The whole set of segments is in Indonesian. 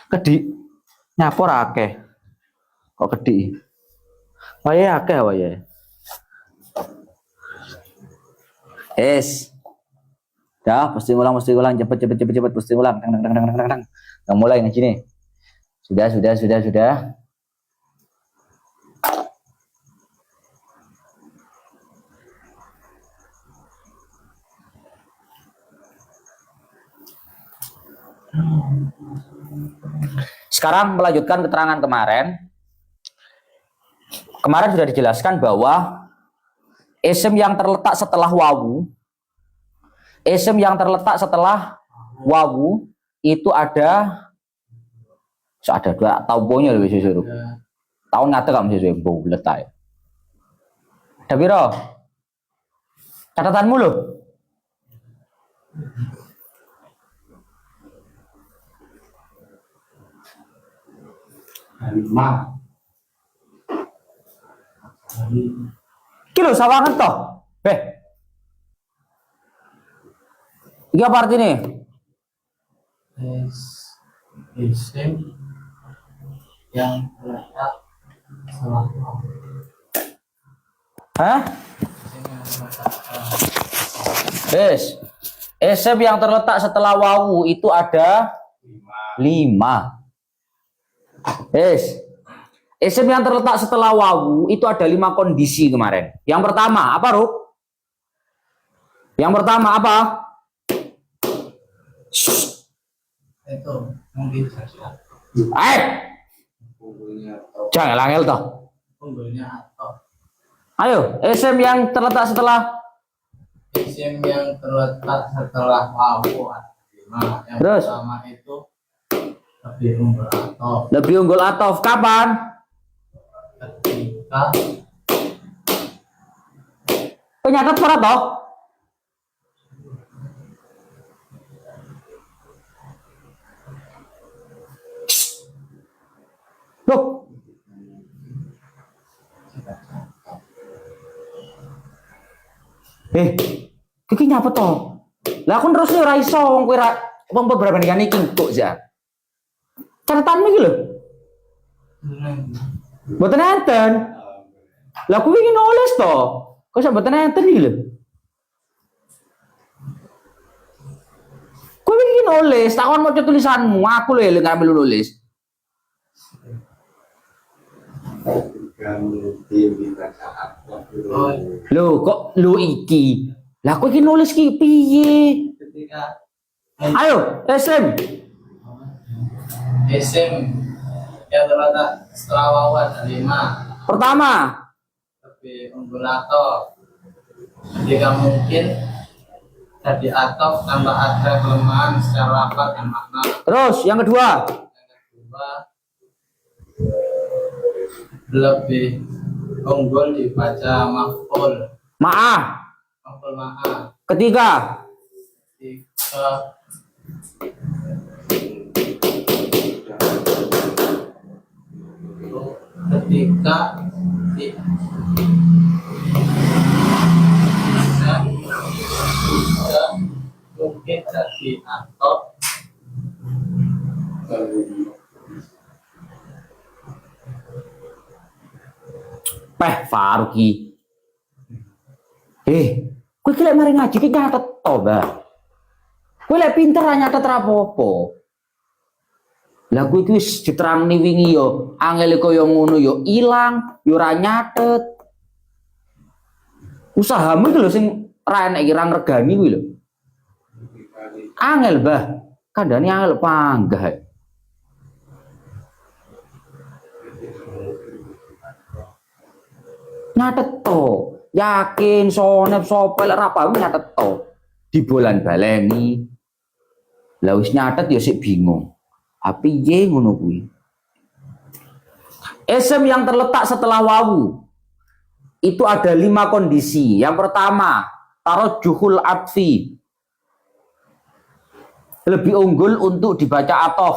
Kedik nyapor akeh. Kok kedik? Wayahe akeh wayahe. Dah, mesti ulang, cepet, mesti ulang. Dang. Yang mulai ngaji nih. Sudah. Sekarang melanjutkan keterangan kemarin. Kemarin sudah dijelaskan bahwa isim yang terletak setelah wawu itu ada dua tahunnya lebih suruh. Tahun ngata kamu sesuai bulat ya. Ada biro? Catatanmu loh. Kilo sawangan toh. Iki apa artinya? Isim yang terletak setelah wawu. Hah? Isim yang terletak setelah wawu itu ada 5. Isim yang terletak setelah wawu itu ada 5 kondisi kemarin. Yang pertama apa, Ruk? Yang pertama apa? Itu mungkin saja. Jangan langel toh. Unggulnya atau Ayo, isim yang terletak setelah isim yang terletak setelah wawu ada 5. Yang Terus? pertama itu lebih unggul atau lebih unggul atof. Kapan? ketika Penyatat para toh? Loh. Iki nyapa toh? Lah aku terus ora iso wong kowe wong beberapa nih iki kok ya. Catatanmu iki lho. Mboten enten. Lah kuwi iki nulis to. Kok sak mboten enten iki lho. Kuwi iki nulis, takon maca tulisanmu, aku lho nggak ambil nulis. Lho kok lu iki? Lah aku iki nulis ki piye? ketika Ayo, isim yang terletak setelah wawu ada 5. Pertama, Lebih unggul atau ketika mungkin jadi atau tanpa ada kelemahan secara lafaz dan makna. terus yang kedua, Yang kedua lebih unggul dibaca maf'ul ma'ah. ma'ah. Ketiga, ketika mungkin jadi atau Faruki. Kowe ki lek mari ngaji ki nyatet to, Mbah. Kowe lek pinter ra nyatet ra apa-apa. Lah kowe iki wis diterangni wingi yo, angel kaya ngono yo ilang, yo ora nyatet. Usahamu iki lho sing ra enek iki ra ngregani kuwi lho. Angel, Mbah. Kandhane angel panggah. Nyatet to, yakin sonep sopel ra paham nyatet to. Dibolan baleni. Lah wis nyatet ya sik bingung. Piye ngono kuwi? Isim yang terletak setelah wawu itu ada 5 kondisi. Yang pertama, tarajjuhul atfi. Lebih unggul untuk dibaca atof.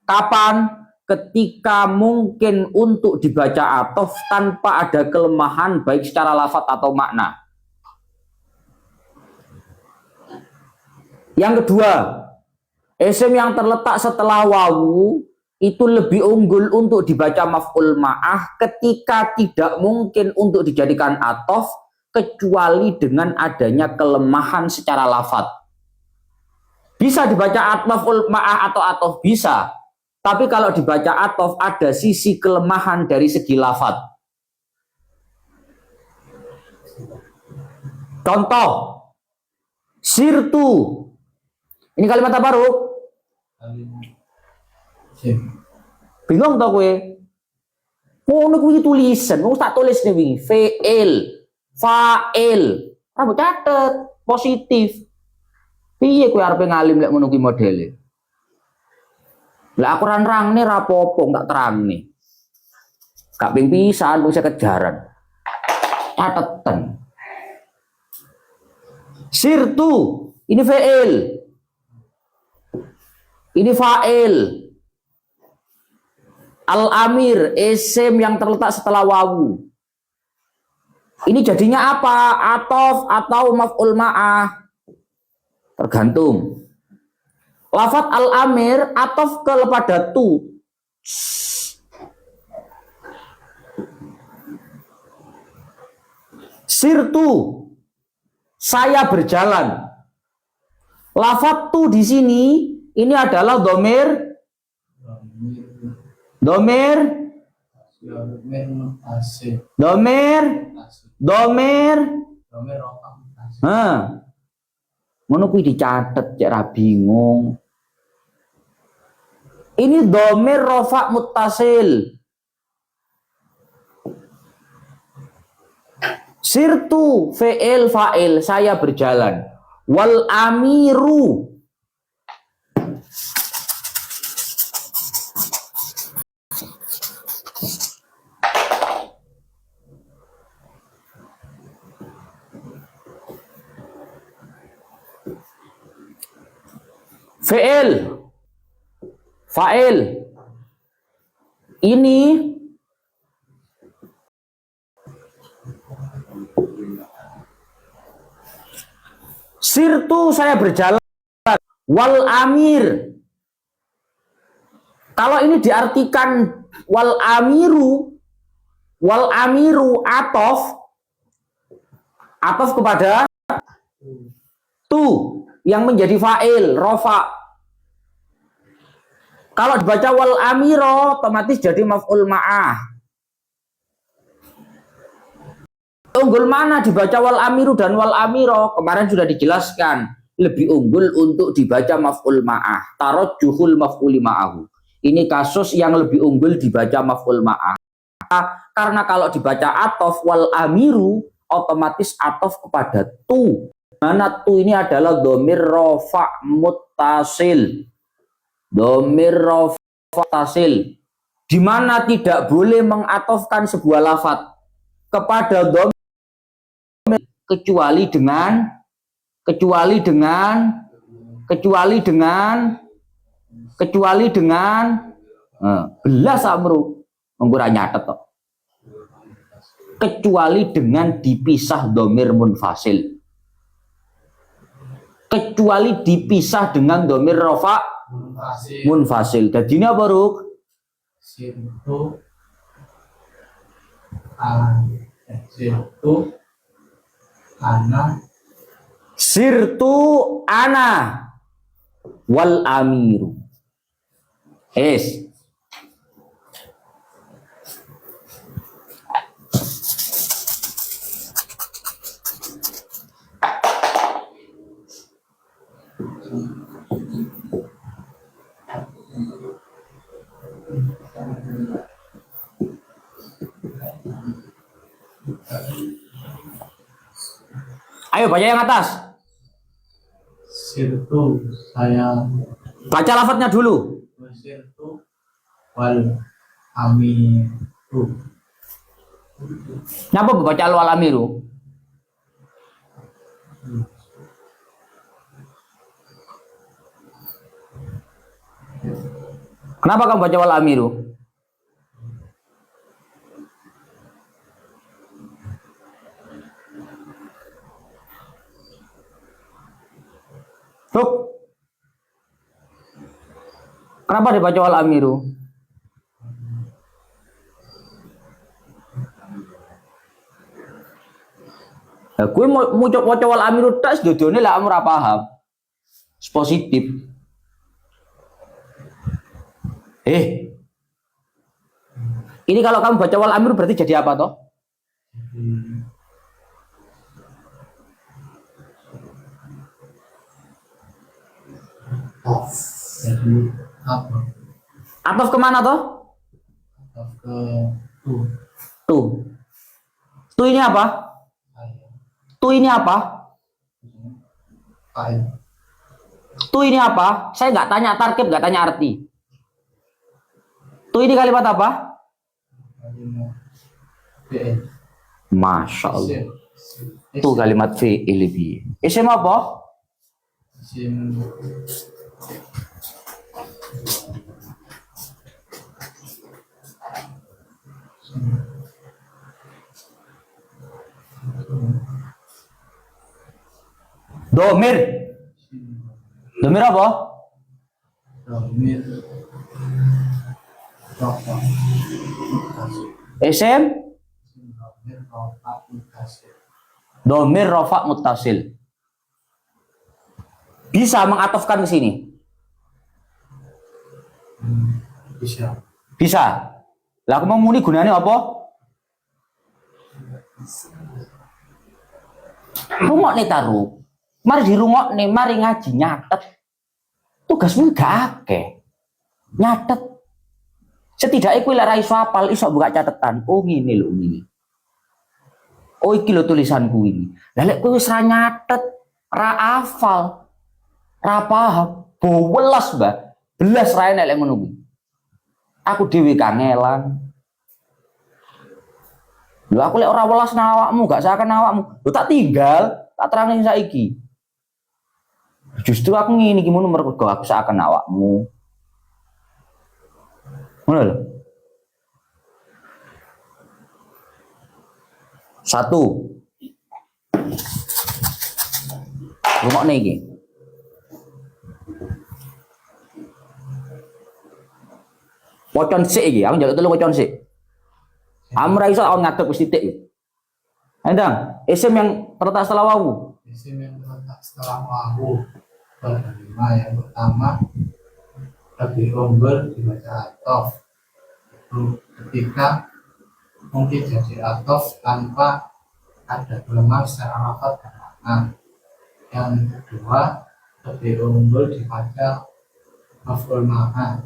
Kapan? Ketika mungkin untuk dibaca atof tanpa ada kelemahan baik secara lafaz atau makna. Yang kedua, Isim yang terletak setelah wawu itu lebih unggul untuk dibaca maf'ul ma'ah ketika tidak mungkin untuk dijadikan atof kecuali dengan adanya kelemahan secara lafadz. Bisa dibaca maf'ul ma'ah atau atof bisa, tapi kalau dibaca atof ada sisi kelemahan dari segi lafadz. Contoh, sirtu. Ini kalimat apa, Ruk? Bingung tau gue? Ngono kuwi tulisan, wong tak tulis nih wingi. Fi'il, fa'il. Kamu catet positif. Piye kowe arep ngalim lek ngono kuwi modele? Lah aku rangne rapopo tak terangne. Gak ping pisan wis kejaran. Catetan. Sirtu, ini fi'il. Ini fa'il. Al-amir, isim yang terletak setelah wawu. Ini jadinya apa? Atof atau maf'ul ma'ah? Tergantung. Lafadz al-amir atof kepada tu. Sirtu, saya berjalan. Lafadz tu di sini ini adalah domir. Domir ngono kuwi dicatet cek ra bingung. Ini domir rofa muttasil. Sirtu fi'il fa'il, saya berjalan. Wal amiru, fi'il, fa'il. Ini sirtu, saya berjalan. Wal amir. Kalau ini diartikan wal amiru atof kepada tu yang menjadi fa'il, rofa. Kalau dibaca wal amiro, otomatis jadi maf'ul ma'ah. Unggul mana dibaca wal amiru dan wal amiro? Kemarin sudah dijelaskan. Lebih unggul untuk dibaca maf'ul ma'ah. Tarajjuhul maf'uli ma'ahu. Ini kasus yang lebih unggul dibaca maf'ul ma'ah. Karena kalau dibaca atof wal amiru, otomatis atof kepada tu. Mana tu ini adalah domir rofa muttasil. Domir rofa muttasil. Di mana tidak boleh mengatofkan sebuah lafadz kepada domir kecuali dengan belas amru mengkurang nyatet toh. Kecuali dengan dipisah domir munfasil. Kecuali dipisah dengan domir rofa munfasil. Jadi ini apa, Ruk? Sirtu ana wal amiru. Ayo baca yang atas. Sirtu, saya Baca lafadznya dulu. sirtu wal amiru. Kenapa baca wal amiru? Kenapa kamu baca wal amiru? Ruk. Kenapa dibaca wal amiru? Nah, gue mau coba wal amiru tas dodone lah ora paham. Positif. Ini kalau kamu baca wal amiru berarti jadi apa toh? Jadi apa? Ataf kemana toh? Atau ke tuh Tuh. Tuh ini apa? saya Tuh ini apa? file Tuh ini apa? Saya nggak tanya tarkib, nggak tanya arti. Tuh ini kalimat apa? kalimat BN Masya Allah. Tuh kalimat fi'il bi. Isim apa? isim Domir. Domir apa? domir rofa mutasil Isim domir rofa mutasil domir rofa muttasil. Bisa mengatofkan ke sini? bisa Bisa. Lah aku mau muni gunanya apa? Rungok nih taruh. Mari dirungok nih, mari ngaji nyatet. Tugasmu gak akeh. Nyatet. Setidaknya kowe lek ra iso apal, iso buka catatan. Oh ngene lho ngene. Oh iki lho tulisanku ini. Lah lek kowe wis ra nyatet, ra hafal, ra paham, bowelas, Mbah. Belas ra enek lek ngono kuwi. Aku dhewe kangelan. Lho aku lek ora welas nang awakmu, gak seakan awakmu. Lho tak tinggal, tak terangin saiki. Justru aku ngene iki mun mergo aku seakan awakmu. Ngono lho. 1. Rungokne iki. Wocon sik iki, aku njaluk telu wocon sik. Amra iso on ngadeg wis titik. Endang, isim yang terletak setelah wawu. isim yang terletak setelah wawu berlima yang pertama lebih unggul dibaca atof ketika mungkin jadi atof tanpa ada kelemahan secara lafaz dan makna. Yang kedua lebih unggul dibaca maf'ul ma'ah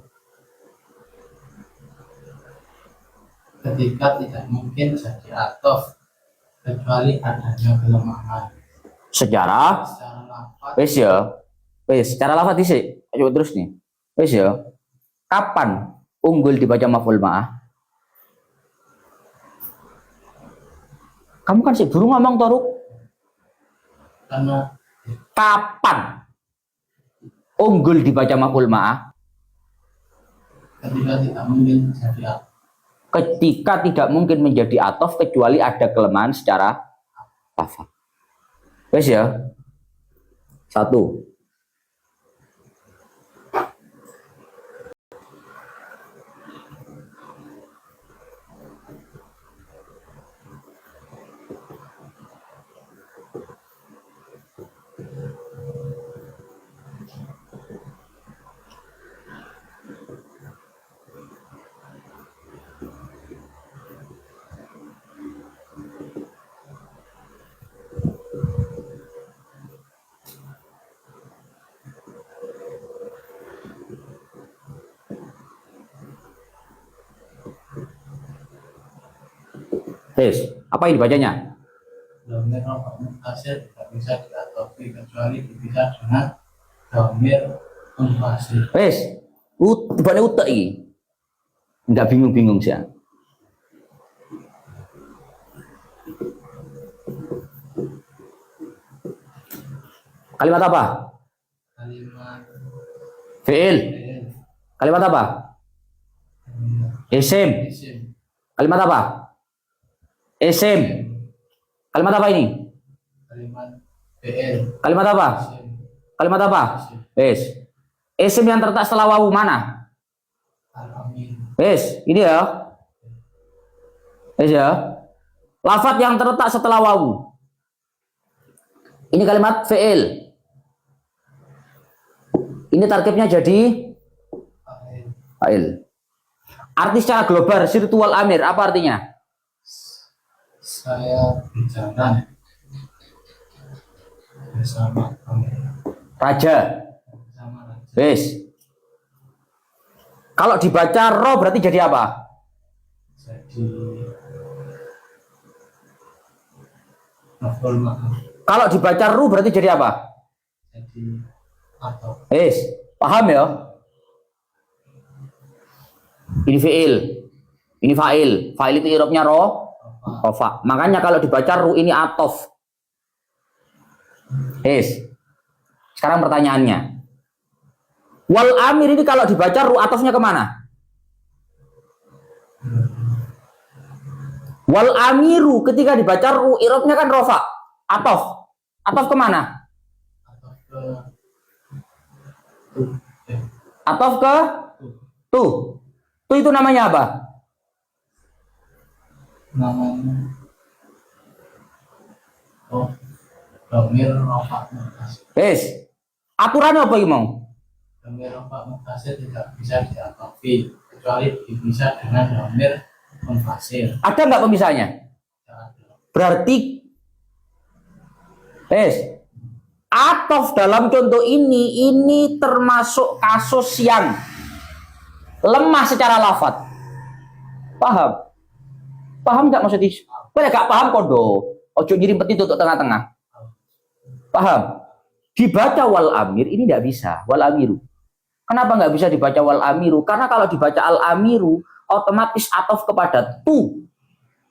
ketika tidak mungkin jadi atof kecuali adanya kelemahan Secara secara lafaz. wis ya. Wis, secara lafaz dhisik. Coba terus nih. Wis ya. Kapan unggul dibaca maf'ul ma'ah? Kamu kan sih burung ngomong toruk. Karena Kapan unggul dibaca maf'ul ma'ah? ketika tidak mungkin jadi atof. Ketika tidak mungkin menjadi atof kecuali ada kelemahan secara lafaz. Wes ya. 1. Wes, apa yang dibacanya? Domir rofa mutasil tidak bisa diatofi kecuali dipisah dengan domir munfasil. Wes, tibane utek iki. Enggak bingung-bingung sih. Kalimat apa? Kalimat Fi'il. fi'il, Kalimat apa? Isim. isim, Kalimat apa? Isim. Kalimat apa ini? kalimat fi'il, Kalimat apa? isim, Kalimat apa? isim, Wes. Isim yang terletak setelah wawu mana? Al-Amin. Wes, ini ya. Wes ya. Lafat yang terletak setelah wawu. Ini kalimat fi'il. Ini tarkibnya jadi fa'il. Arti secara global sirtu wal amir apa artinya? Saya berjalan bersama Raja. bersama raja. Wes. Kalau dibaca ro berarti jadi apa? Jadi maf'ul ma'ah. Kalau dibaca ru berarti jadi apa? Jadi atau Wes, paham ya? Ini fi'il. Ini fa'il. Fa'il itu irobnya ro, rofa. Makanya kalau dibaca ru ini atof. Wes. Sekarang pertanyaannya. Wal amir ini kalau dibaca ru atofnya kemana? Wal amiru ketika dibaca ru irobnya kan rofa. Atof. Atof kemana? atau ke Atof ke tuh. Tuh itu namanya apa? namanya domir rofa mutasir. Wes. Aturannya apa ini mau? Domir rofa mutasir tidak bisa diatofi kecuali bisa dengan domir munfasil. Ada nggak pemisahnya? Tidak ada. Berarti atof dalam contoh ini termasuk kasus yang lemah secara lafat. Paham? Paham nggak maksudnya? Boleh gak paham kodo? Ojo nyirim peti untuk tengah-tengah. Paham? Dibaca wal amir ini nggak bisa. Wal amiru. Kenapa nggak bisa dibaca wal amiru? Karena kalau dibaca al amiru otomatis atof kepada tu.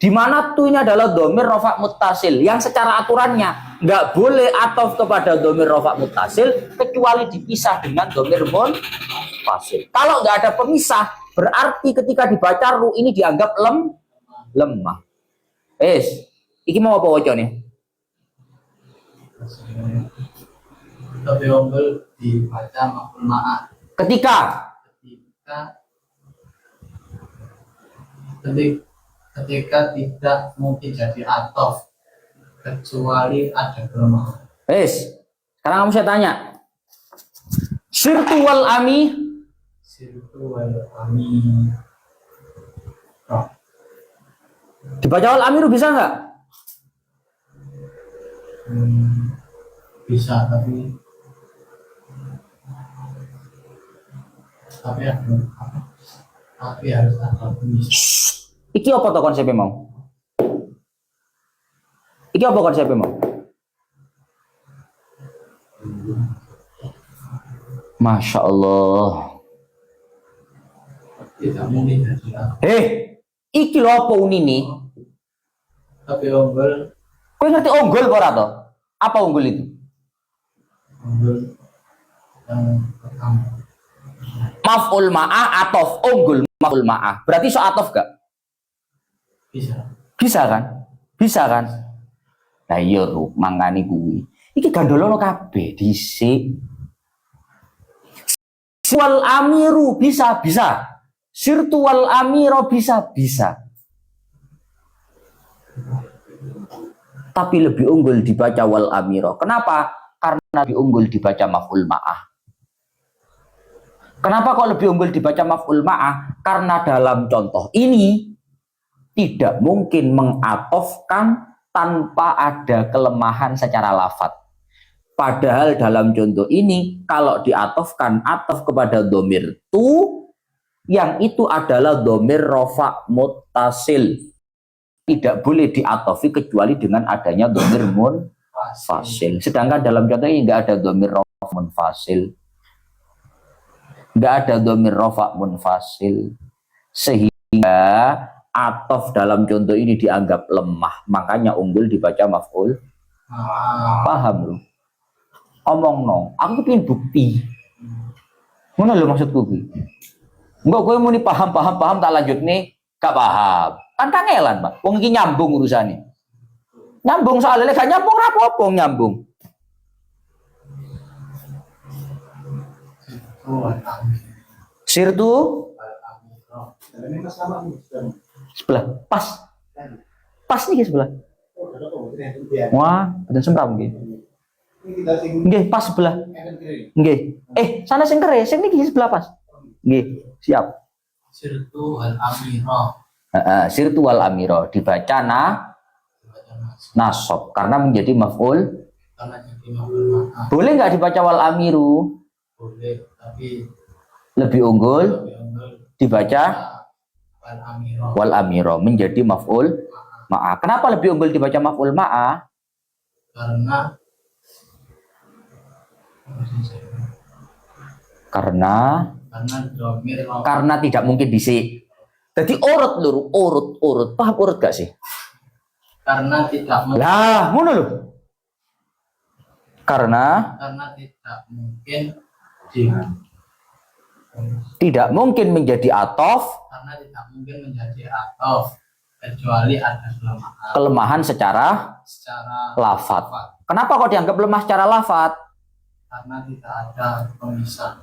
Di mana tu ini adalah domir rofa muttasil yang secara aturannya nggak boleh atof kepada domir rofa muttasil kecuali dipisah dengan domir munfasil. Kalau nggak ada pemisah berarti ketika dibaca ru ini dianggap lemah. Iki mau apa wajah nih? Tapi ombel dibaca maf'ul ma'ah Ketika ketika tidak mungkin jadi atof kecuali ada kelemahan. Sekarang kamu saya tanya. Sirtu wal ami Sirtu wal amin. dibaca wal amiru bisa nggak? Bisa tapi harus ada pemisah. Iki apa tuh konsepnya mau? Iki apa konsepnya mau? Masya Allah. Tidak mungkin jadi atof. Iki lho apa nih? Tapi ombel Kau ngerti unggul ora toh? Apa unggul itu? yang pertama Maf'ul ma'ah atof unggul maf'ul ma'ah. Berarti so atof gak? bisa. Bisa kan? Bisa kan? Nah iya ru mangani kuwi. Iki gandolono kabeh dhisik. Wal amiru bisa. Sirtu wal amiro bisa. Tapi lebih unggul dibaca wal amiro. Kenapa? Karena lebih unggul dibaca maf'ul ma'ah. Kenapa kok lebih unggul dibaca maf'ul ma'ah? Karena dalam contoh ini tidak mungkin mengatofkan tanpa ada kelemahan secara lafat. Padahal dalam contoh ini kalau diatofkan atof kepada domir tu, yang itu adalah domir rofa muttasil. Tidak boleh diatofi kecuali dengan adanya domir munfasil. Sedangkan dalam contoh ini nggak ada domir rofa munfasil. Nggak ada domir rofa munfasil. Sehingga atof dalam contoh ini dianggap lemah. Makanya unggul dibaca maf'ul. Paham lu? Omong no. Aku pengen bukti. Mana lo maksudku? Enggak, gue mau nih paham tak lanjut nih. Gak paham. Kan kangelan, Pak. Wong iki nyambung urusannya. Nyambung soalnya gak nyambung apa-apa nyambung. Sirtu amiro. Ini mas sama nih. Sebelah pas. Pas nih sebelah. Wah, betul sembram nggih. Ini kita sing Nggih, pas sebelah. Nggih. Sana sing kere, sing niki sebelah pas. Nggih, siap. Sirtu al amiro. Sirtu wal amiro dibaca Dibaca nasab karena menjadi maf'ul. karena jadi maf'ul ma'ah. Boleh nggak dibaca wal amiru? Boleh, tapi Lebih unggul lebih unggul dibaca al amiro. wal amiro menjadi maf'ul ma'ah. Kenapa lebih unggul dibaca maf'ul ma'ah? Karena Karena domir karena tidak mungkin disik. Jadi urut lur, urut. Paham urut gak sih? karena tidak mungkin Lah, ngono lho. Karena tidak mungkin di tidak mungkin menjadi atof karena tidak mungkin menjadi atof kecuali ada kelemahan secara secara lafat. Kenapa kok dianggap lemah secara lafat? karena tidak ada pemisah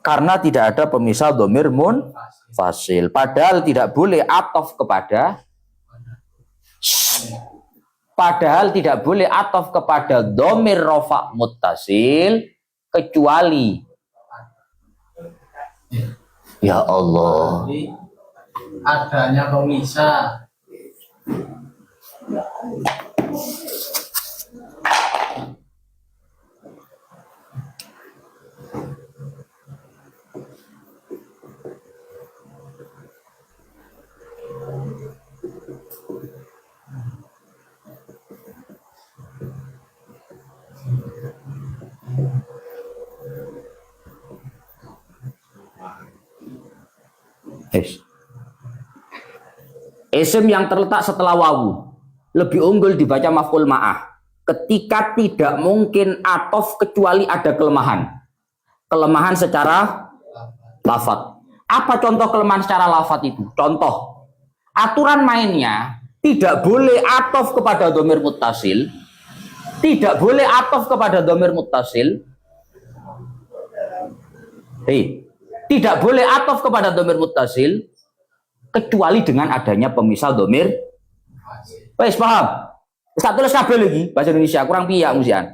Karena tidak ada pemisah domir mun fasil. fasil. Padahal tidak boleh atof kepada padahal tidak boleh atof kepada domir rofa muttasil kecuali ya Allah. Jadi adanya pemisah Isim yang terletak setelah wawu lebih unggul dibaca maf'ul ma'ah ketika tidak mungkin atof kecuali ada kelemahan secara lafat. Apa contoh kelemahan secara lafat itu? Contoh, aturan mainnya tidak boleh atof kepada domir muttasil, tidak boleh atof kepada domir muttasil, tidak boleh atof kepada domir muttasil kecuali dengan adanya pemisah domir. Wes paham? Tak tulis kabel lagi bahasa Indonesia kurang piyak musian.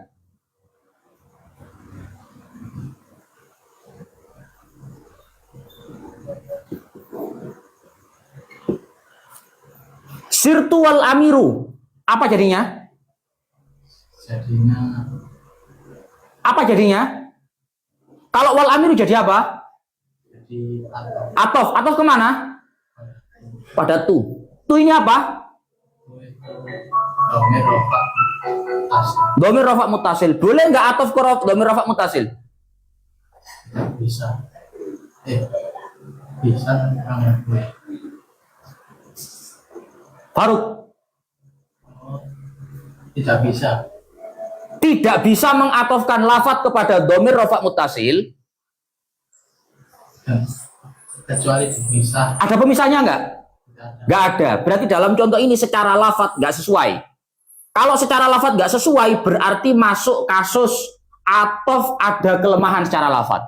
Sirtu wal amiru. Apa jadinya? Apa jadinya? Kalau wal amiru jadi apa? jadi Atof. Atof kemana? Pada tu. Tu ini apa? domir rofa fasil. Domir rofa mutasil. Boleh nggak atof ke domir rofa mutasil? Bisa bisa nggak boleh. Faruk. Tidak bisa Tidak bisa mengatofkan lafat kepada domir rofa mutasil. kecuali bisa Ada pemisahnya nggak? Nggak ada. Berarti dalam contoh ini secara lafat nggak sesuai. Kalau secara lafat nggak sesuai, berarti masuk kasus atof ada kelemahan secara lafat.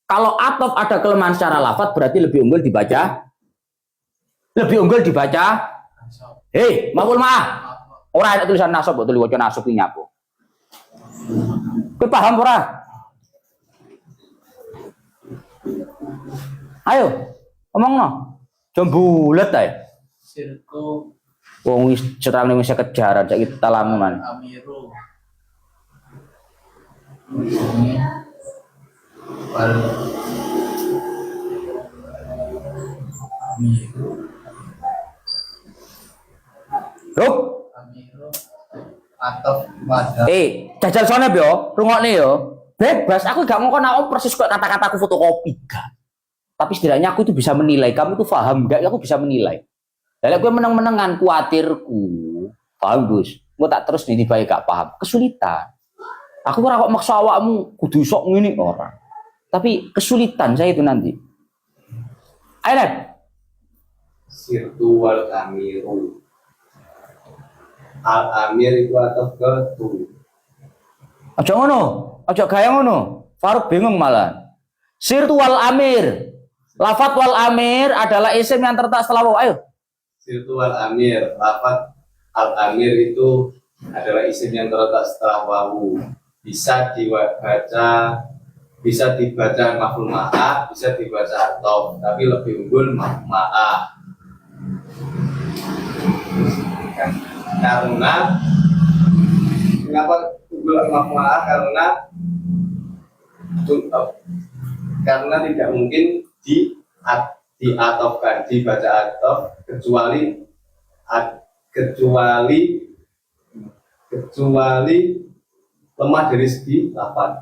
Kalau atof ada kelemahan secara lafat, berarti lebih unggul dibaca. Hei, maf'ul ma'ah. Ora ada tulisan nasab, betul waca nasab ini apa? Kowe paham ora? Ayo, ngomongno. Jam bulet ae. sirtu Wong wis cerang ning wis kejaran saiki talamunan. amiru ini wal amiru Ruk, atau pada jajal sone yo, rungokne yo. Bebas, aku gak ngomong aku persis kok kata-kataku fotokopi gak. Tapi setidaknya aku itu bisa menilai, kamu itu paham gak? Aku bisa menilai. Dari gue meneng-menengan kuatirku, paham Gus? Gue tak terus nih baik gak paham, kesulitan. Aku ora kok maksa awakmu kudu sok ngene orang. Tapi kesulitan saya itu nanti. Ayo, Nep. sirtu wal amiru. Al amir itu atau ke tu. Aja ngono, aja gaya ngono. Faruk bingung malah. Sirtu wal amir. Lafat wal amir adalah isim yang terletak setelah wawu. Ayo. Sirtu wal amir. Lafat al-amir itu adalah isim yang terletak setelah wawu. Bisa dibaca maf'ul ma'ah, bisa dibaca atof, tapi lebih unggul maf'ul ma'ah. Karena kenapa unggul maf'ul ma'ah? Karena tidak mungkin diatofkan, dibaca atof kecuali lemah dari segi lafaz.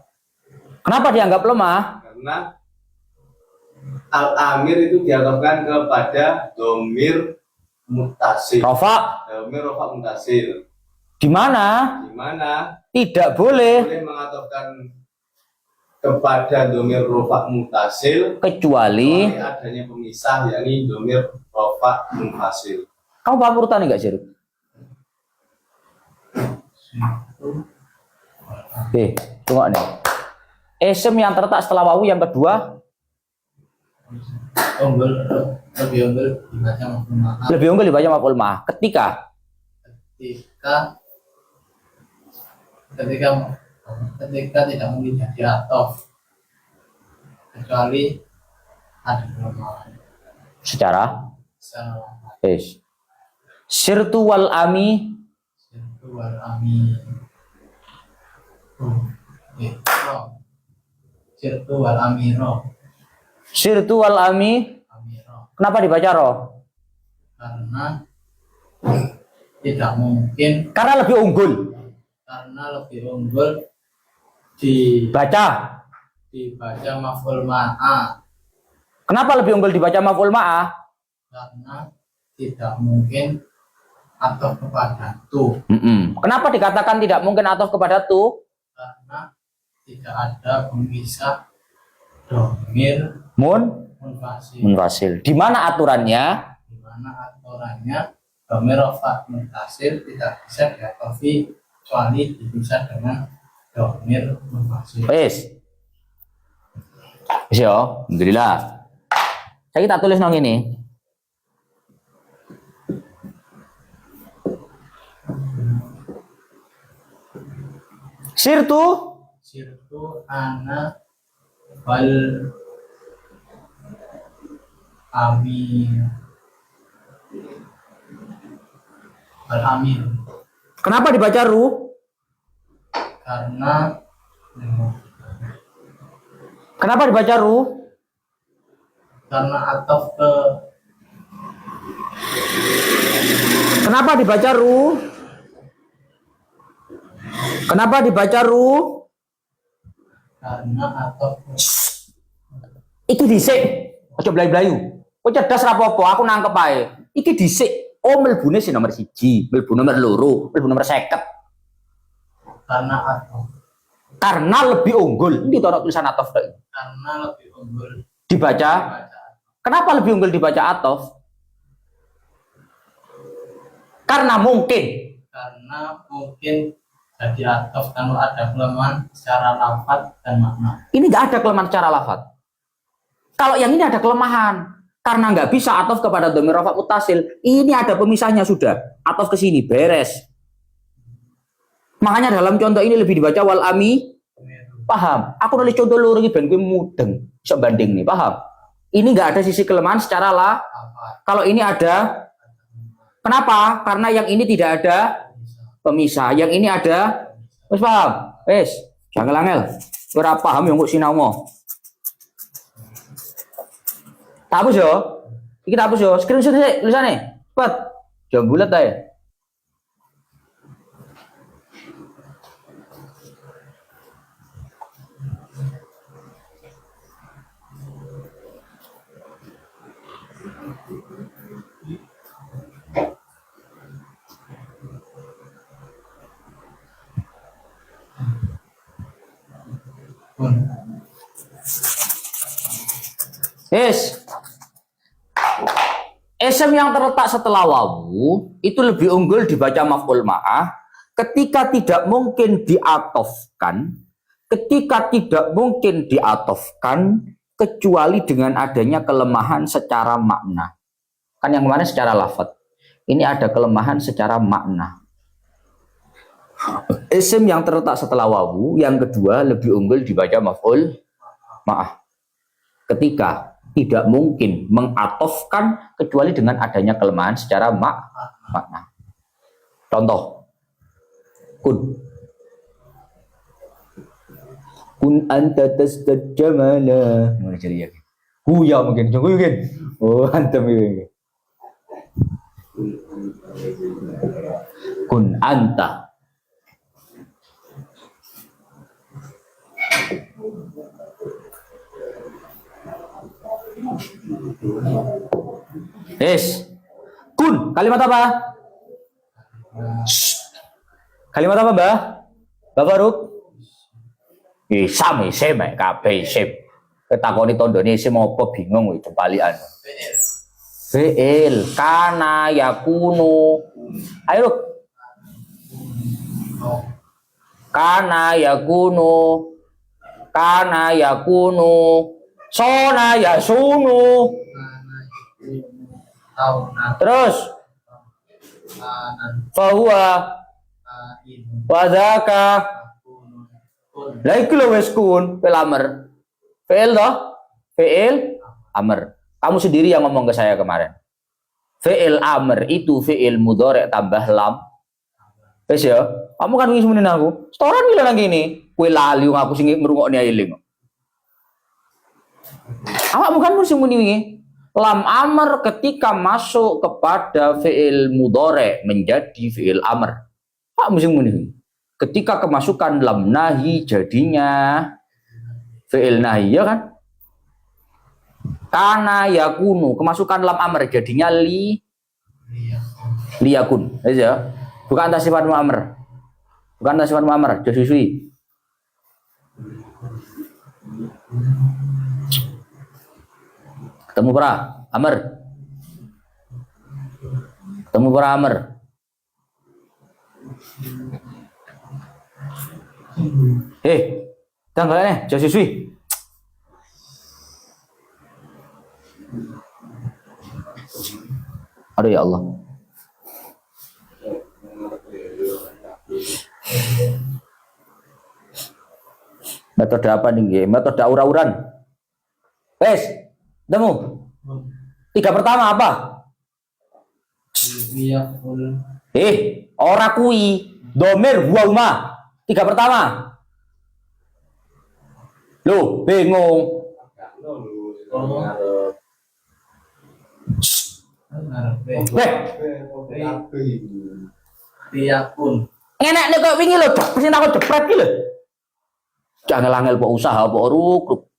Kenapa dianggap lemah? Karena al-amir itu diatofkan kepada domir mutasil. Rofa. Domir rofa mutasil. Di mana? Di mana Tidak boleh boleh mengatofkan kepada domir rofa mutasil kecuali. adanya pemisah, yakni domir rofa munfasil. Kamu paham urutan enggak, Sir? Tunggu nih. Isim yang terletak setelah wawu yang kedua lebih unggul dibaca maf'ul ma'ah lebih unggul dibaca maf'ul ma'ah ketika tidak mungkin jadi atof kecuali ada kelemahan secara secara lafaz. Sirtu wal ami. Sirtu wal ami. Sirtu wal amiro. Sirtu wal ami. Amiro. Kenapa dibaca roh? Karena tidak mungkin. Karena lebih unggul. Karena lebih unggul Baca. dibaca maf'ul ma'ah. Kenapa lebih unggul dibaca maf'ul ma'ah? Karena tidak mungkin atau kepada tu. Kenapa dikatakan tidak mungkin atau kepada tu? Karena tidak ada pemisah domir munfasil. Munfasil. Di mana aturannya? Di mana aturannya domir rofa munfasil tidak bisa diatofi kecuali dipisah dengan domir munfasil. Wis yo, alhamdulillah. Saya kita tulis nang ini. Sirtu ana wal amir. Kenapa dibaca ru? Karena Kenapa dibaca ru? Karena atof ke. Kenapa dibaca ru? Kenapa dibaca ru? Karena atof ke. Iki dhisik. Aja blayu-blayu. Kok cerdas ra apa-apa, aku nangkep ae. Iki dhisik. Oh, mlebune sing nomor 1, mlebu nomor 2, mlebu nomor 50. Karena atof. Karena lebih unggul. Ini tolak tulisan atof. Karena lebih unggul Dibaca. Kenapa lebih unggul dibaca atof? Karena mungkin jadi atof kalau ada kelemahan secara lafaz dan makna. ini nggak ada kelemahan secara lafaz. Kalau yang ini ada kelemahan karena nggak bisa atof kepada dhamir rafa mutasil. Ini ada pemisahnya sudah. Atof ke sini beres. Makanya dalam contoh ini lebih dibaca wal ami. Paham? Aku nulis contoh loro iki ben kowe mudeng iso banding nih, paham? Ini nggak ada sisi kelemahan secara lah. Kalau ini ada. Kenapa? Karena yang ini tidak ada pemisah. Yang ini ada. Wes paham? Wes, jangan angel. Ora paham yang kok sinau mo. Tak hapus yo. Iki tak hapus yo. Screenshot sih tulisane. Cepet. Jangan bulat ae. Yes. Isim yang terletak setelah wawu itu lebih unggul dibaca maf'ul ma'ah ketika tidak mungkin diatofkan, kecuali dengan adanya kelemahan secara makna. Kan yang kemarin secara lafaz. Ini ada kelemahan secara makna. Isim yang terletak setelah wawu, yang kedua lebih unggul dibaca maf'ul ma'ah. Ketika tidak mungkin mengatofkan kecuali dengan adanya kelemahan secara makna. Contoh, kun anta tasdad jamala. Mana jadi ya? Ya mungkin, jangan mungkin. Oh, antum ini. Kun anta. Yes. Kun, kalimat apa? Kalimat apa, Mbah? Mbah Faruk? Isam, isim, kabeh isim. Ketakoni tandane isim apa bingung itu balikan. Fi'il, kana, yakunu. Ayo, Ruk. Kana, yakunu. Kana, yakunu. Sona, yasunu. Terus fahuwa wadaka. Lah iki lho wis kun fi'il amr. Fi'il toh? Fi'il amr. Kamu sendiri yang ngomong ke saya kemarin. Fi'il amr itu fi'il mudhari' tambah lam. Wis ya. Kamu kan wingi semenin aku. Setoran iki lho nang kene. Kowe lali aku sing ngrungokne eling. Awakmu kan mesti muni wingi. Lam amr ketika masuk kepada fi'il mudhari' menjadi fi'il amr. Pak mesti muni. Ketika kemasukan lam nahi jadinya fi'il nahi, ya kan? Kana yakunu, kemasukan lam amr jadinya liyakun. Ya. Bukan tasifat mu'amr. Bukan tasifat mu'amr, jasisui. Ketemu para Amr. Ketemu para Amr. Tanggalnya jasisui. Aduh ya Allah. Metode apa nih? Metode aura-uran. Temu. 3 pertama apa? Ora kui. Domir huwa huma. 3 pertama. Loh, bingung. Liyakun. Enak nek kok wingi lho, mesti takon jepret iki lho. Jangan angel po usaha po ruk.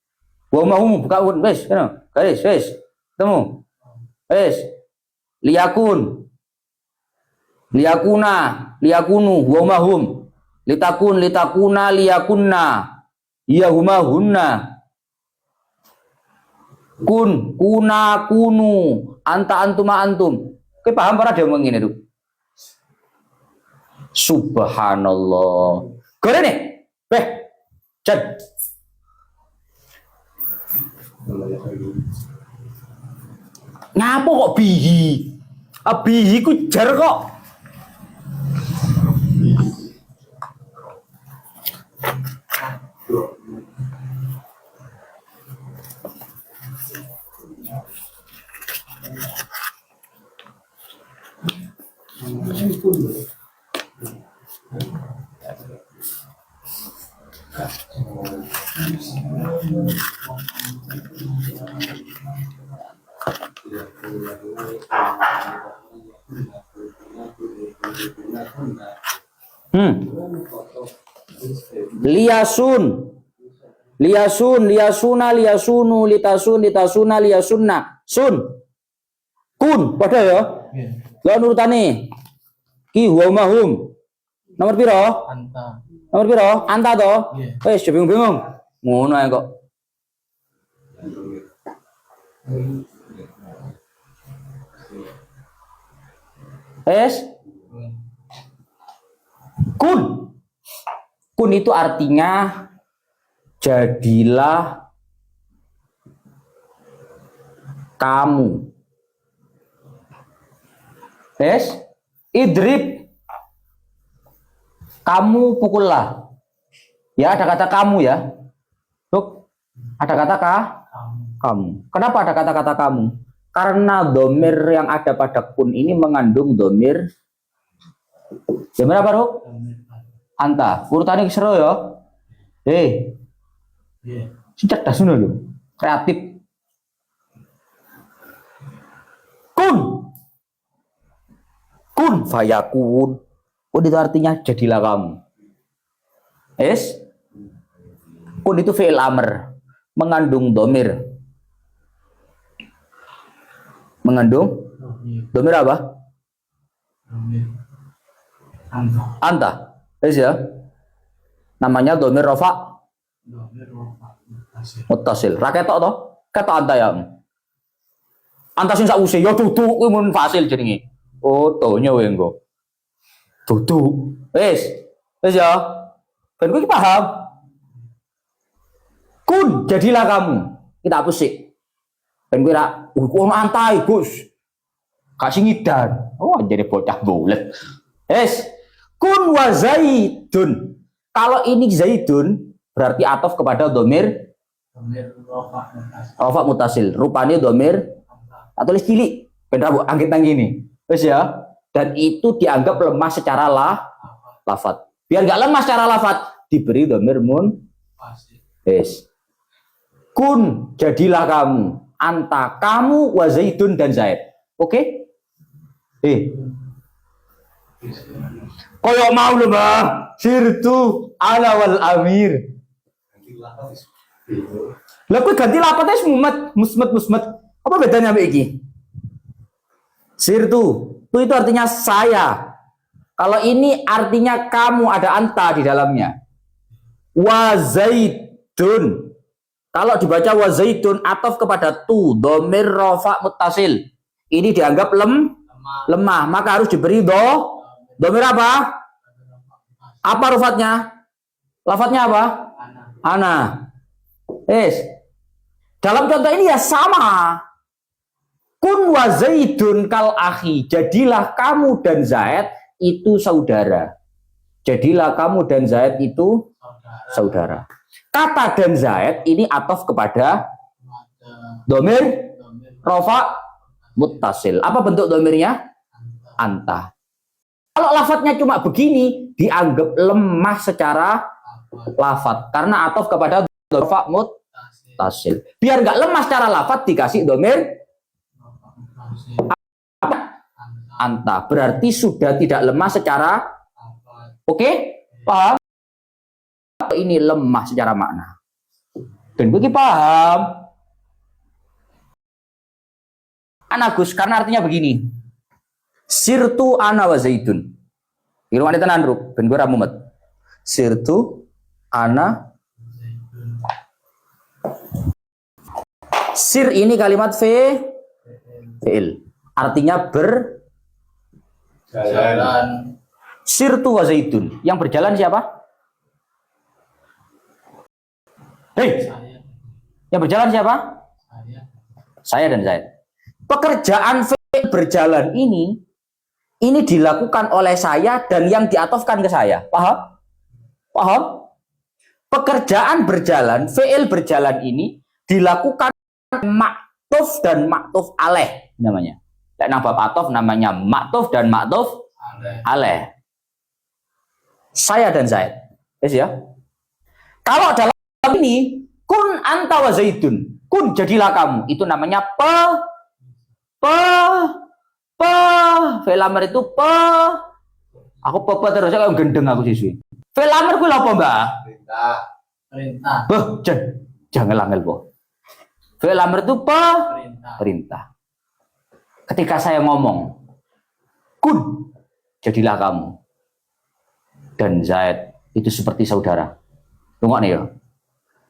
Wa mau buka wis, kena. Wis. Temu. Wis. Liyakun. Liyakuna, liyakunu, wa mahum. Litakun, litakuna, liyakunna. Ya huma hunna. Kun, kuna, kunu, anta antuma antum. Kowe paham para dia ngene lho. Subhanallah. Gorene. Cek. Ngapa kok bihi? Bihi ku jar kok. Liyasun, liyasuna, liyasunu, litasun, litasuna, liyasunna. Sun. Kun, padha ya? Lah nurutane. Ki huwa mahum. Nomor piro? Anta. Nomor piro? Anta to? Wis bingung-bingung. Ngono ae kok. Kun. Kun itu artinya jadilah kamu. Yes, idrib, kamu pukullah. Ya, ada kata kamu ya. Look, ada kata kamu. Kenapa ada kata-kata kamu? Karena domir yang ada pada kun ini mengandung domir. Domir apa, Ruk? Anta. Urutannya seru ya. Si cerdas loh. Kreatif. Kun fayakun. Kun itu artinya jadilah kamu. Yes. Kun itu fi'il amr, mengandung domir. Mengandung domir apa? Anta. Yes ya. Namanya domir rofa muttasil. Raketok toh? Kata anta ya. Anta sing sak use ya dudu kuwi mun fasil jenenge. Oh, tohnya wae engko. Dudu. Wis ya. Ben kowe paham. Kun jadilah kamu. Kita hapus sih. Ben kowe ra ono antai, Gus. Kasih ngidan. Oh, jadi bocah bulet. Wis. Kun wa zaidun. Kalau ini zaidun berarti ataf kepada domir rofa mutasil. Rupanya domir atau tulis cilik. Beda bu, angkit nang gini. Wes ya. Dan itu dianggap lemah secara lafat. Biar nggak lemah secara lafat, diberi domir mun. Wes. Kun jadilah kamu. Anta kamu wa zaidun dan zaid. Oke? Koyok mau lho, Mbah. Sirtu ana wal amir. Lah kowe ganti lapatnya musmet. Apa bedanya mbak iki? Sirtu, itu artinya saya. Kalau ini artinya kamu, ada anta di dalamnya. Wa zaidun. Kalau dibaca wa zaidun ataf kepada tu, domir rofa muttasil. Ini dianggap lemah, maka harus diberi domir apa? Apa rufatnya? Lafadznya apa? Ana. Dalam contoh ini ya sama. Kun wa zaidun kal akhi. Jadilah kamu dan Zaid itu saudara. Jadilah kamu dan Zaid itu saudara. Kata dan Zaid ini ataf kepada domir rofa muttasil. Apa bentuk domirnya? Anta. Kalau lafadznya cuma begini, dianggap lemah secara lafadz. Karena ataf kepada rofa muttasil. Biar nggak lemah secara lafadz, dikasih domir anta. Berarti sudah tidak lemah secara paham? Ini lemah secara makna. Dan bagi paham? Anagus, karena artinya begini. Sirtu ana wa zaidun. Irung ada tenan ruk, ben gue ramumet. Sirtu ana. Sir ini kalimat fi'il. Artinya berjalan. Sirtu wa zaidun. Yang berjalan siapa? Yang berjalan siapa? Saya dan Zaid. Pekerjaan fi'il berjalan ini dilakukan oleh saya dan yang diatofkan ke saya. Paham? Pekerjaan berjalan, fi'il berjalan ini dilakukan maktuf dan maktuf alaih namanya. Nang bab atof namanya maktuf dan maktuf alaih. Saya dan Zaid. Ya. Kalau dalam ini kun anta wa zaidun. Kun jadilah kamu. Itu namanya fi'il amr itu aku terus kayak gendeng aku siswi. Fi'il amr ku apa, Mbak? Perintah. Jangan langel, Bo. Fi'il amr itu perintah. Ketika saya ngomong kun jadilah kamu dan Zaid itu seperti saudara. Tunggu nih ya.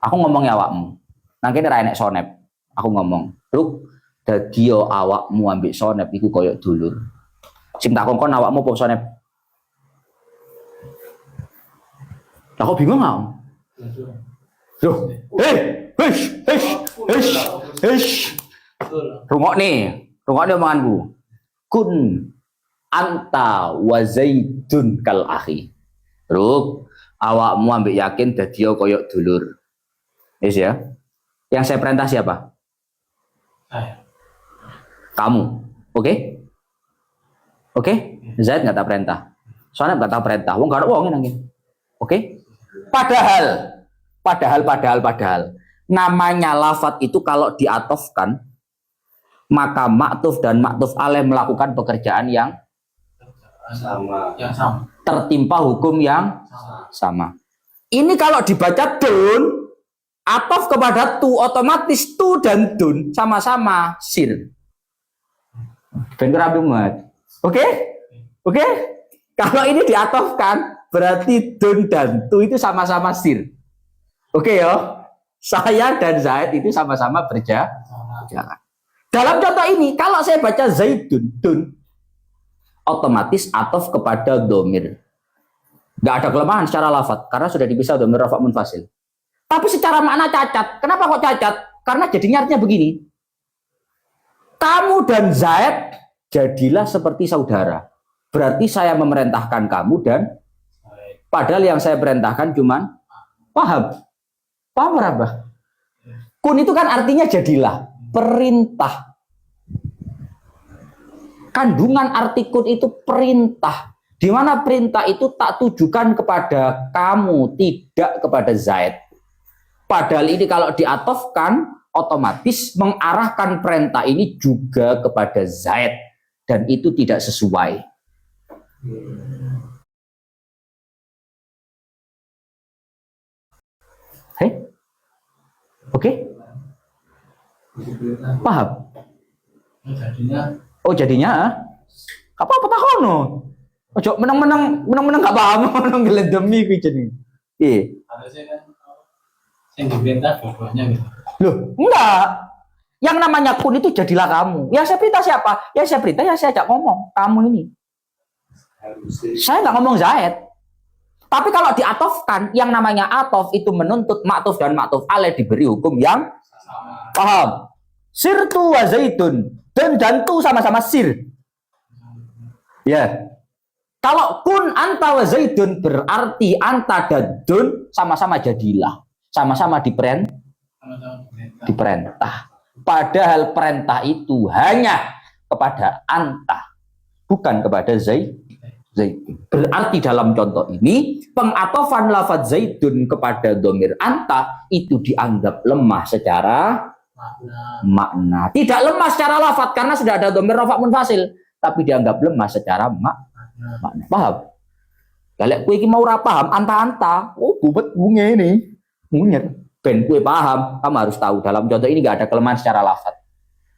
Aku ngomong ya awakmu. Nang kene ra enek sonep. Aku ngomong, "Ruk, dadi yo awakmu ambek sonep iku koyo dulur." Sing tak kongkon awakmu apa sonep? Lah kok bingung aku? Loh, Betul. Rungokne omonganku. Kun anta wa zaidun kal akhi. Ruk, awakmu ambek yakin dadi koyok dulur. Yes ya. Yang saya perintah siapa? Saya. Kamu. Oke? Oke? Zaid nggak tak perintah. Soalnya nggak tak perintah. Wong gak ada wong nangin. Oke? Padahal namanya lafat itu kalau diatofkan maka maktuf dan maktuf alaih melakukan pekerjaan yang Sama. Yang sama. tertimpa hukum yang sama. Ini kalau dibaca dun atof kepada tu, otomatis tu dan dun sama-sama sir. Ben rabi muat. Oke? Oke? Kalau ini diatofkan berarti dun dan tu itu sama-sama sir. Oke yo? Saya dan Zaid itu sama-sama berjalan. Dalam contoh ini, kalau saya baca Zaidun, dun, otomatis atof kepada domir. Nggak ada kelemahan secara lafaz, karena sudah dipisah domir rafa munfasil. Tapi secara makna cacat. Kenapa kok cacat? Karena jadinya artinya begini. Kamu dan Zaid jadilah seperti saudara. Berarti saya memerintahkan kamu dan padahal yang saya perintahkan cuman paham. Paham berapa? Kun itu kan artinya jadilah. Perintah. Kandungan arti kun itu perintah. Di mana perintah itu tak tujukan kepada kamu, tidak kepada Zaid. Padahal ini kalau diatofkan, otomatis mengarahkan perintah ini juga kepada Zaid. Dan itu tidak sesuai. Hei? Oke? Paham? Jadinya Apa takono? Ojo menang gak paham, menang geledemi kuwi jenenge. Iya. harusnya kan yang diperintah dua-duanya gitu. Loh, enggak. Yang namanya kun itu jadilah kamu. Yang saya perintah siapa? Yang saya perintah ya saya ajak ngomong. Kamu ini. Saya nggak ngomong Zaid. Tapi kalau diatofkan, yang namanya atof itu menuntut maktuf dan maktuf alaih diberi hukum yang paham. Sirtu wa zaitun. Dan tu sama-sama sir. Ya. Kalau kun anta wa zaitun berarti anta dan dun sama-sama jadilah. Sama-sama Sama-sama diperintah. Padahal perintah itu hanya kepada anta, bukan kepada Zaid. Berarti dalam contoh ini, pengatofan lafaz Zaidun kepada domir anta itu dianggap lemah secara makna. Tidak lemah secara lafaz karena sudah ada domir rafa munfasil, tapi dianggap lemah secara makna. Paham? Kalau kue iki mau ora paham anta-anta, oh bubet bunga ini. Munyer. Ben kue paham, kamu harus tahu dalam contoh ini nggak ada kelemahan secara lafaz.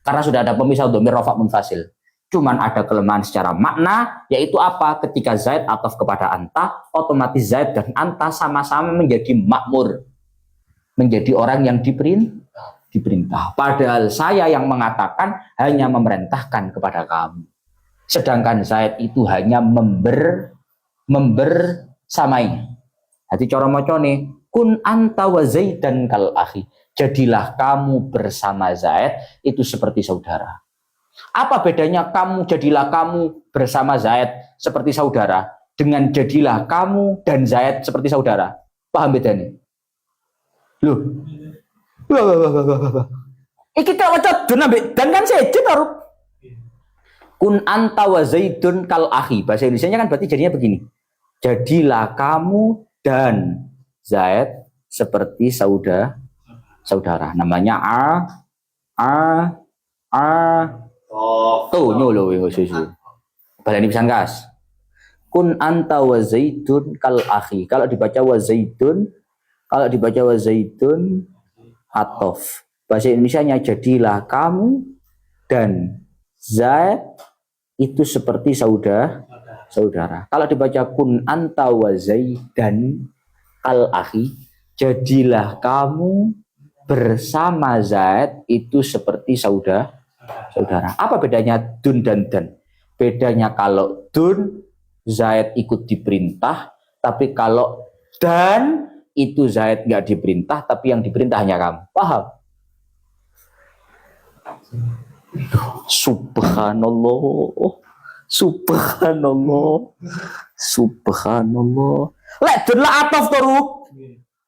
Karena sudah ada pemisah domir rafa munfasil. Cuman ada kelemahan secara makna, yaitu apa? Ketika Zaid atof kepada anta, otomatis Zaid dan anta sama-sama menjadi makmur. Menjadi orang yang diperintah. Padahal saya yang mengatakan hanya memerintahkan kepada kamu. Sedangkan Zaid itu hanya membersamai. Jadi cara macane kun anta wa zaidan kal akhi. Jadilah kamu bersama Zaid itu seperti saudara. Apa bedanya jadilah kamu bersama Zaid seperti saudara dengan jadilah kamu dan Zaid seperti saudara? Paham bedanya? Loh. Iki tak waca dan kan sejen taruh. Kun anta wa zaidun kal akhi. Bahasa Indonesianya kan berarti jadinya begini. Jadilah kamu dan Zaid seperti saudara. Namanya tuh nyolo susu. Balani pisan kas. Kun anta wa zaidun kal akhi. Kalau dibaca wa zaidun atof. Bahasa Indonesianya jadilah kamu dan Zaid itu seperti saudara. Kalau dibaca kun anta wa zaidan kal akhi, jadilah kamu bersama Zaid itu seperti saudara. Apa bedanya dun dan dan? Bedanya kalau dun Zaid ikut diperintah, tapi kalau dan itu Zaid nggak diperintah, tapi yang diperintah hanya kamu. Paham? Subhanallah. Subhanallah. Subhanallah. Lek denlah atof toru.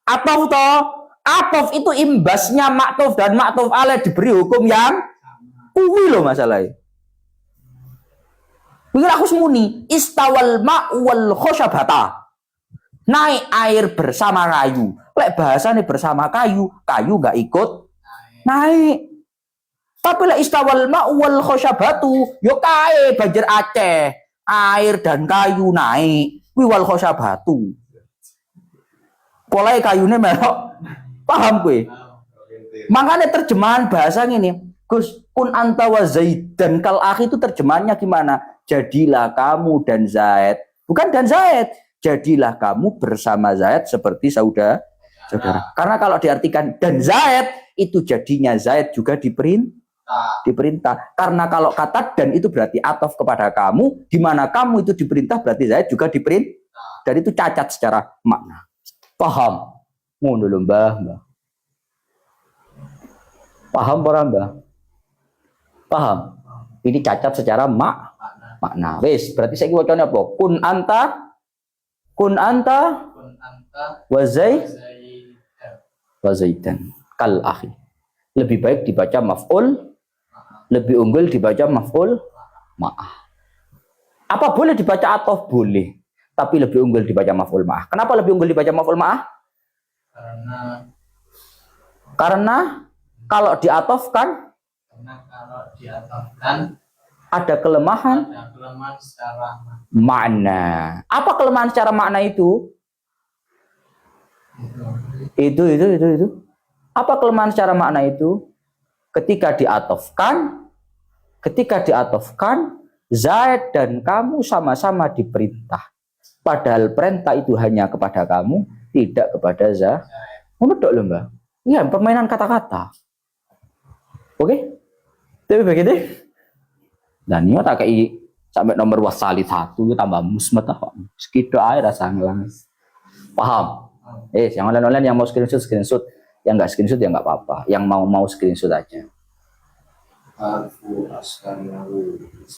Atof to. Atof itu imbasnya maktuf dan maktuf alaih diberi hukum yang kuwi loh masalahnya. Pikir aku semuni istawal ma'wal khosyabata. Naik air bersama kayu. Lek bahasanya bersama kayu, kayu nggak ikut naik. Tapi lek istawal ma'wal khosyabatu, yo kae banjir Aceh, air dan kayu naik. Kuwi wal khosyabatu. Polahe kayune melok. Paham kowe? Makanya terjemahan bahasa ini, Gus, kun anta wa zaidan kal akhi itu terjemahannya gimana? Jadilah kamu dan Zaid. Bukan dan Zaid. Jadilah kamu bersama Zaid seperti saudara. Karena kalau diartikan dan Zaid, itu jadinya Zaid juga diperintah. Karena kalau kata dan itu berarti atof kepada kamu, di mana kamu itu diperintah berarti Zaid juga diperintah. Dan itu cacat secara makna. Paham? Ngono lho Mbah. Paham ora Mbah? Paham? Ini cacat secara makna. Wis, berarti saya wacane apa? Kun anta wa zaidan kal akhi. Lebih baik dibaca maf'ul, lebih unggul dibaca maf'ul ma'ah. Apa boleh dibaca atof? Boleh. Tapi lebih unggul dibaca maf'ul ma'ah. Kenapa lebih unggul dibaca maf'ul ma'ah? Karena kalau diatofkan ada kelemahan secara makna. Apa kelemahan secara makna itu? Itu. Apa kelemahan secara makna itu? Ketika diatofkan, Zaid dan kamu sama-sama diperintah. Padahal perintah itu hanya kepada kamu, tidak kepada Zaid. Menurut lho Mbak. Iya, permainan kata-kata. Oke? Tapi begitu. Dan ini tak kayak sampai nomor wasali 1 tambah musmet apa. Sekitar air rasa ngelang. Paham? Yang online yang mau screenshot, yang nggak screenshot ya nggak apa-apa. Yang mau screenshot aja. Alfu askanahu